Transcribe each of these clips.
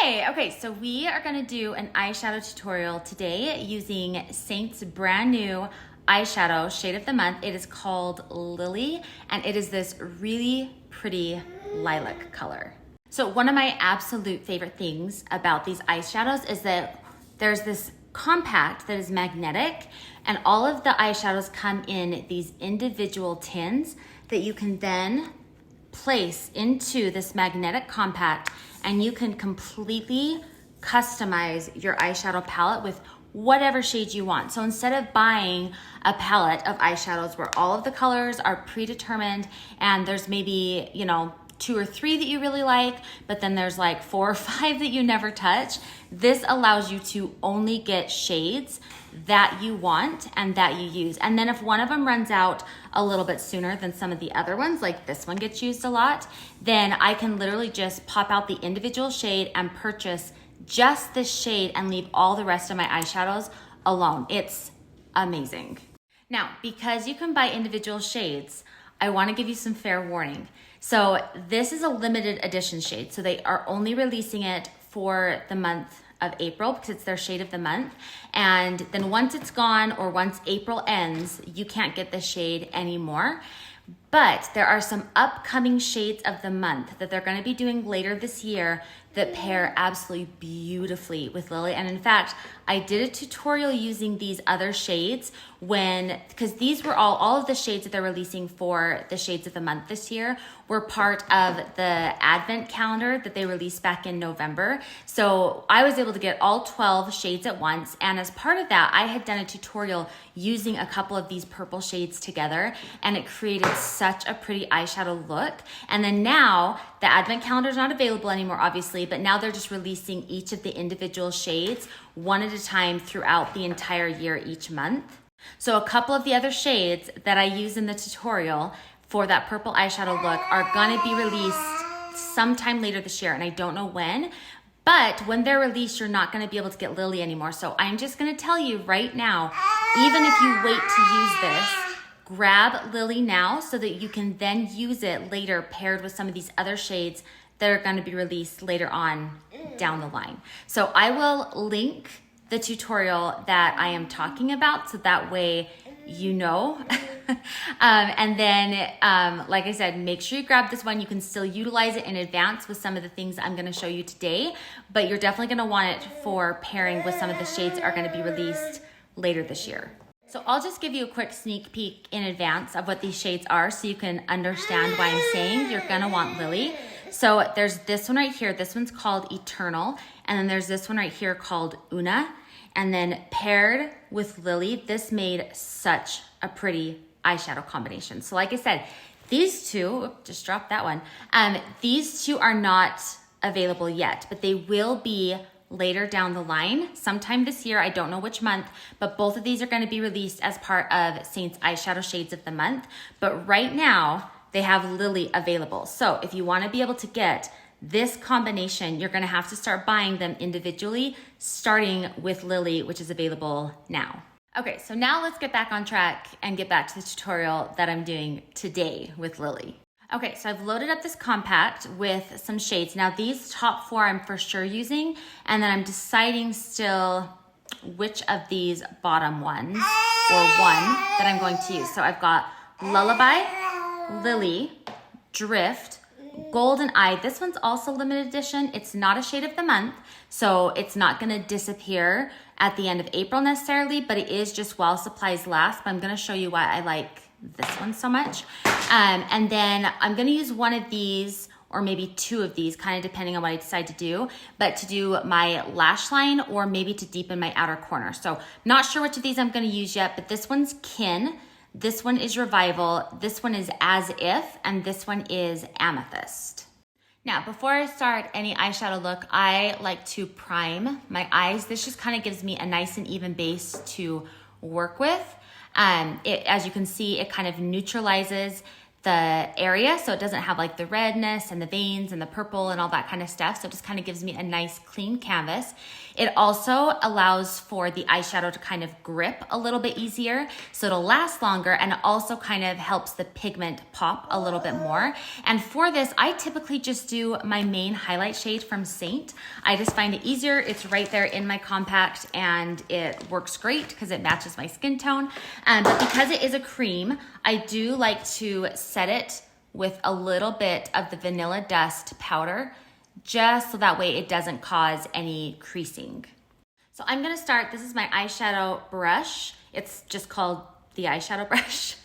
Hey, okay, so we are gonna do an eyeshadow tutorial today using Seint's brand new eyeshadow shade of the month. It is called Lili, and it is this really pretty lilac color. So one of my absolute favorite things about these eyeshadows is that there's this compact that is magnetic, and all of the eyeshadows come in these individual tins that you can then place into this magnetic compact, and you can completely customize your eyeshadow palette with whatever shade you want. So instead of buying a palette of eyeshadows where all of the colors are predetermined and there's maybe, you know, 2 or 3 that you really like, but then there's like 4 or 5 that you never touch, this allows you to only get shades that you want and that you use. And then if one of them runs out a little bit sooner than some of the other ones, like this one gets used a lot, then I can literally just pop out the individual shade and purchase just this shade and leave all the rest of my eyeshadows alone. It's amazing. Now, because you can buy individual shades, I want to give you some fair warning. So this is a limited edition shade. So they are only releasing it for the month of April because it's their shade of the month. And then once it's gone, or once April ends, you can't get the shade anymore. But there are some upcoming shades of the month that they're going to be doing later this year that pair absolutely beautifully with Lili. And in fact, I did a tutorial using these other shades because these were all of the shades that they're releasing for the shades of the month this year were part of the advent calendar that they released back in November. So I was able to get all 12 shades at once. And as part of that, I had done a tutorial using a couple of these purple shades together, and it created such a pretty eyeshadow look. And then now the advent calendar is not available anymore, obviously, but now they're just releasing each of the individual shades one at a time throughout the entire year each month. So a couple of the other shades that I use in the tutorial for that purple eyeshadow look are gonna be released sometime later this year, and I don't know when, but when they're released, you're not gonna be able to get Lili anymore. So I'm just gonna tell you right now, even if you wait to use this, grab Lili now so that you can then use it later paired with some of these other shades that are gonna be released later on down the line. So I will link the tutorial that I am talking about so that way you know. And then, like I said, make sure you grab this one. You can still utilize it in advance with some of the things I'm gonna show you today, but you're definitely gonna want it for pairing with some of the shades that are gonna be released later this year. So I'll just give you a quick sneak peek in advance of what these shades are so you can understand why I'm saying you're gonna want Lili. So there's this one right here. This one's called Eternal. And then there's this one right here called Una. And then paired with Lili, this made such a pretty eyeshadow combination. So like I said, these two, just dropped that one. These two are not available yet, but they will be later down the line, sometime this year. I don't know which month, but both of these are going to be released as part of Seint's eyeshadow shades of the month. But right now, they have Lili available. So if you want to be able to get this combination, you're going to have to start buying them individually, starting with Lili, which is available now. Okay, so now let's get back on track and get back to the tutorial that I'm doing today with Lili. Okay, so I've loaded up this compact with some shades. Now these top 4 I'm for sure using, and then I'm deciding still which of these bottom ones or one that I'm going to use. So I've got Lullaby, Lili, Drift, Golden Eye. This one's also limited edition. It's not a shade of the month, so it's not gonna disappear at the end of April necessarily, but it is just while supplies last. But I'm gonna show you why I like this one so much. And then I'm gonna use one of these or maybe 2 of these, kind of depending on what I decide to do, but to do my lash line or maybe to deepen my outer corner. So not sure which of these I'm gonna use yet, but this one's Kin. This one is Revival, this one is As If, and this one is Amethyst. Now, before I start any eyeshadow look, I like to prime my eyes. This just kind of gives me a nice and even base to work with. As you can see, it kind of neutralizes the area so it doesn't have like the redness and the veins and the purple and all that kind of stuff. So it just kind of gives me a nice clean canvas. It also allows for the eyeshadow to kind of grip a little bit easier so it'll last longer, and it also kind of helps the pigment pop a little bit more. And for this, I typically just do my main highlight shade from Seint. I just find it easier. It's right there in my compact and it works great because it matches my skin tone. But because it is a cream, I do like to set it with a little bit of the vanilla dust powder, just so that way it doesn't cause any creasing. So I'm gonna start, this is my eyeshadow brush. It's just called the eyeshadow brush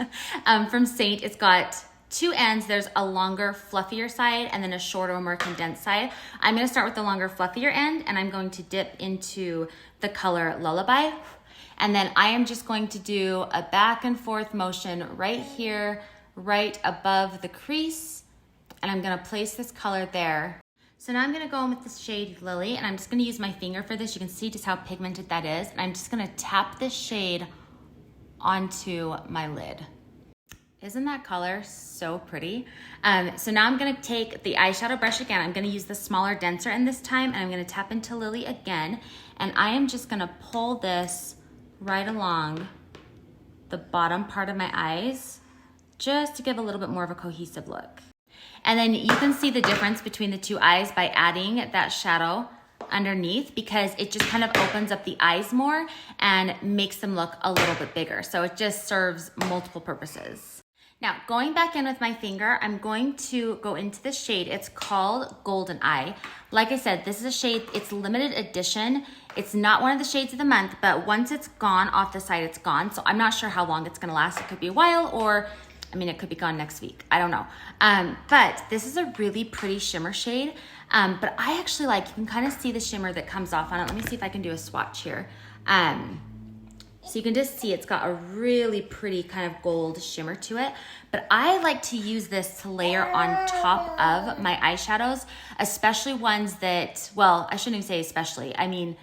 from Seint. It's got two ends. There's a longer, fluffier side and then a shorter, more condensed side. I'm gonna start with the longer, fluffier end, and I'm going to dip into the color Lullaby. And then I am just going to do a back and forth motion right here, right above the crease. And I'm gonna place this color there. So now I'm gonna go in with the shade Lili, and I'm just gonna use my finger for this. You can see just how pigmented that is. And I'm just gonna tap this shade onto my lid. Isn't that color so pretty? So now I'm gonna take the eyeshadow brush again. I'm gonna use the smaller, denser end this time, and I'm gonna tap into Lili again. And I am just gonna pull this right along the bottom part of my eyes, just to give a little bit more of a cohesive look. And then you can see the difference between the two eyes by adding that shadow underneath, because it just kind of opens up the eyes more and makes them look a little bit bigger. So it just serves multiple purposes. Now, going back in with my finger, I'm going to go into the shade. It's called Golden Eye. Like I said, this is a shade, it's limited edition. It's not one of the shades of the month, but once it's gone off the site, it's gone. So I'm not sure how long it's gonna last. It could be a while, or I mean, it could be gone next week. I don't know. But this is a really pretty shimmer shade. But I actually like, you can kind of see the shimmer that comes off on it. Let me see if I can do a swatch here. So you can just see it's got a really pretty kind of gold shimmer to it. But I like to use this to layer on top of my eyeshadows, especially ones that, well, I shouldn't even say especially. I mean,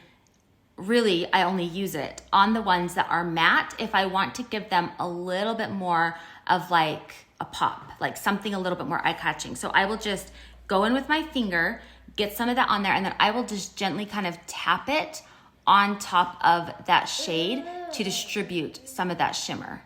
really, I only use it on the ones that are matte if I want to give them a little bit more of like a pop, like something a little bit more eye-catching. So I will just go in with my finger, get some of that on there, and then I will just gently kind of tap it on top of that shade to distribute some of that shimmer.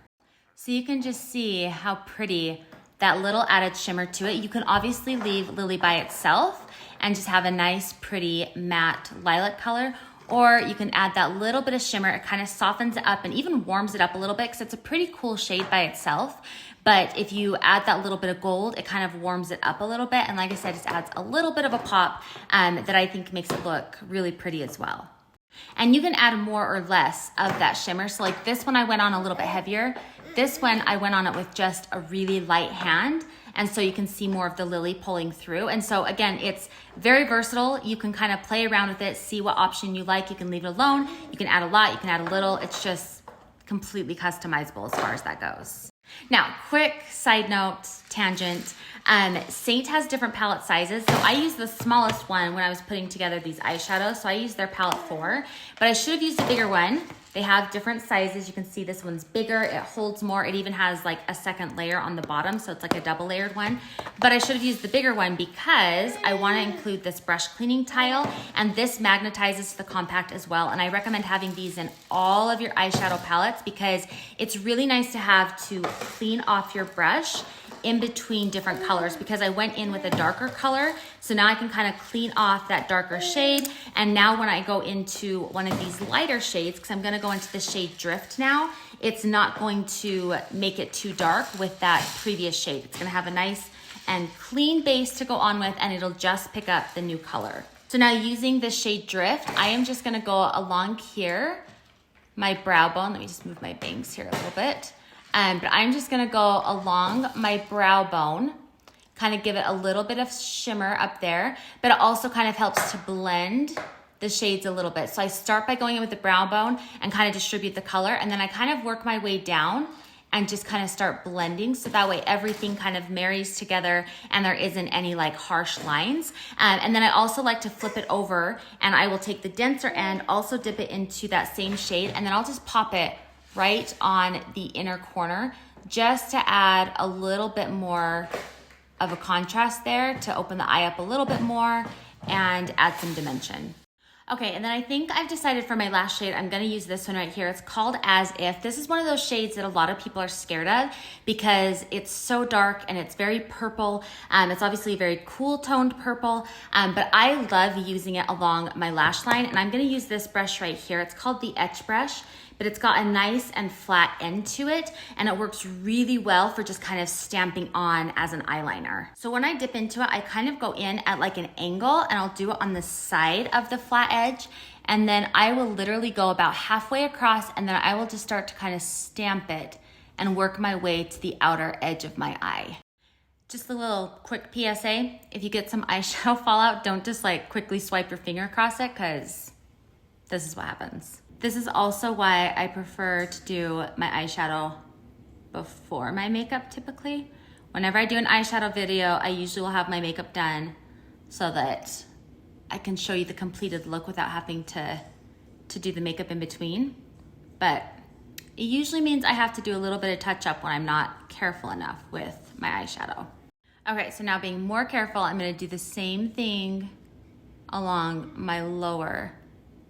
So you can just see how pretty that little added shimmer to it. You can obviously leave Lili by itself and just have a nice, pretty matte lilac color, or you can add that little bit of shimmer. It kind of softens it up and even warms it up a little bit, because it's a pretty cool shade by itself. But if you add that little bit of gold, it kind of warms it up a little bit. And like I said, just adds a little bit of a pop that I think makes it look really pretty as well. And you can add more or less of that shimmer. So like this one, I went on a little bit heavier. This one, I went on it with just a really light hand. And so you can see more of the Lili pulling through. And so again, it's very versatile. You can kind of play around with it, see what option you like. You can leave it alone. You can add a lot, you can add a little. It's just completely customizable as far as that goes. Now, quick side note, tangent. Seint has different palette sizes. So I used the smallest one when I was putting together these eyeshadows. So I used their palette 4, but I should have used a bigger one. They have different sizes. You can see this one's bigger, it holds more. It even has like a second layer on the bottom, so it's like a double layered one. But I should have used the bigger one because I wanna include this brush cleaning tile, and this magnetizes to the compact as well. And I recommend having these in all of your eyeshadow palettes because it's really nice to have to clean off your brush in between different colors, because I went in with a darker color. So now I can kind of clean off that darker shade. And now when I go into one of these lighter shades, because I'm gonna go into the shade Drift now, it's not going to make it too dark with that previous shade. It's gonna have a nice and clean base to go on with, and it'll just pick up the new color. So now using the shade Drift, I am just gonna go along here, my brow bone. Let me just move my bangs here a little bit. But I'm just gonna go along my brow bone, kind of give it a little bit of shimmer up there, but it also kind of helps to blend the shades a little bit. So I start by going in with the brow bone and kind of distribute the color, and then I kind of work my way down and just kind of start blending, so that way everything kind of marries together and there isn't any like harsh lines. And then I also like to flip it over, and I will take the denser end, also dip it into that same shade, and then I'll just pop it right on the inner corner, just to add a little bit more of a contrast there to open the eye up a little bit more and add some dimension. Okay, and then I think I've decided for my last shade, I'm gonna use this one right here. It's called As If. This is one of those shades that a lot of people are scared of because it's so dark and it's very purple. It's obviously a very cool toned purple, but I love using it along my lash line, and I'm gonna use this brush right here. It's called the ETCH brush, but it's got a nice and flat end to it, and it works really well for just kind of stamping on as an eyeliner. So when I dip into it, I kind of go in at like an angle, and I'll do it on the side of the flat edge, and then I will literally go about halfway across, and then I will just start to kind of stamp it and work my way to the outer edge of my eye. Just a little quick PSA, if you get some eyeshadow fallout, don't just like quickly swipe your finger across it, because this is what happens. This is also why I prefer to do my eyeshadow before my makeup typically. Whenever I do an eyeshadow video, I usually will have my makeup done so that I can show you the completed look without having to do the makeup in between. But it usually means I have to do a little bit of touch up when I'm not careful enough with my eyeshadow. Okay, so now being more careful, I'm gonna do the same thing along my lower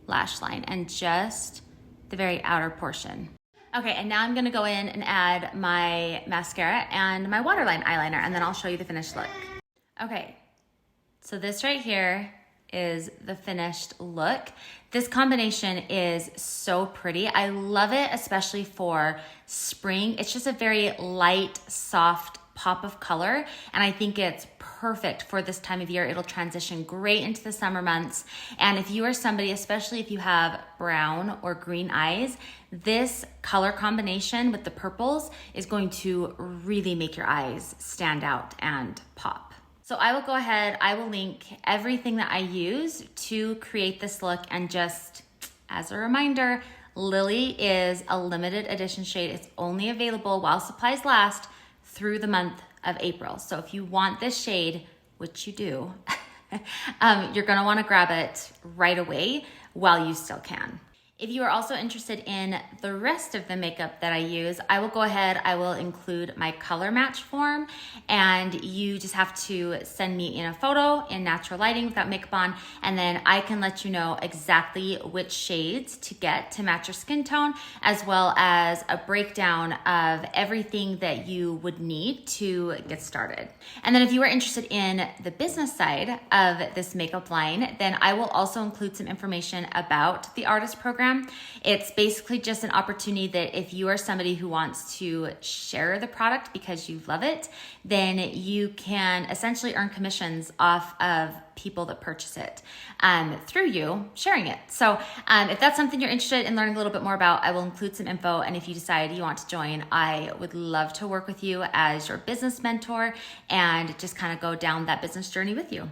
lash line and just the very outer portion. Okay, and now I'm gonna go in and add my mascara and my waterline eyeliner, and then I'll show you the finished look. Okay, so this right here is the finished look. This combination is so pretty. I love it, especially for spring. It's just a very light, soft pop of color, and I think it's perfect for this time of year. It'll transition great into the summer months, and if you are somebody, especially if you have brown or green eyes, this color combination with the purples is going to really make your eyes stand out and pop. So I will go ahead, I will link everything that I use to create this look, and just as a reminder, Lili is a limited edition shade. It's only available while supplies last through the month of April. So if you want this shade, which you do, you're gonna wanna grab it right away while you still can. If you are also interested in the rest of the makeup that I use, I will go ahead, I will include my color match form, and you just have to send me in a photo in natural lighting without makeup on, and then I can let you know exactly which shades to get to match your skin tone, as well as a breakdown of everything that you would need to get started. And then if you are interested in the business side of this makeup line, then I will also include some information about the artist program. It's basically just an opportunity that if you are somebody who wants to share the product because you love it, then you can essentially earn commissions off of people that purchase it through you sharing it. So if that's something you're interested in learning a little bit more about, I will include some info, and if you decide you want to join, I would love to work with you as your business mentor and just kind of go down that business journey with you.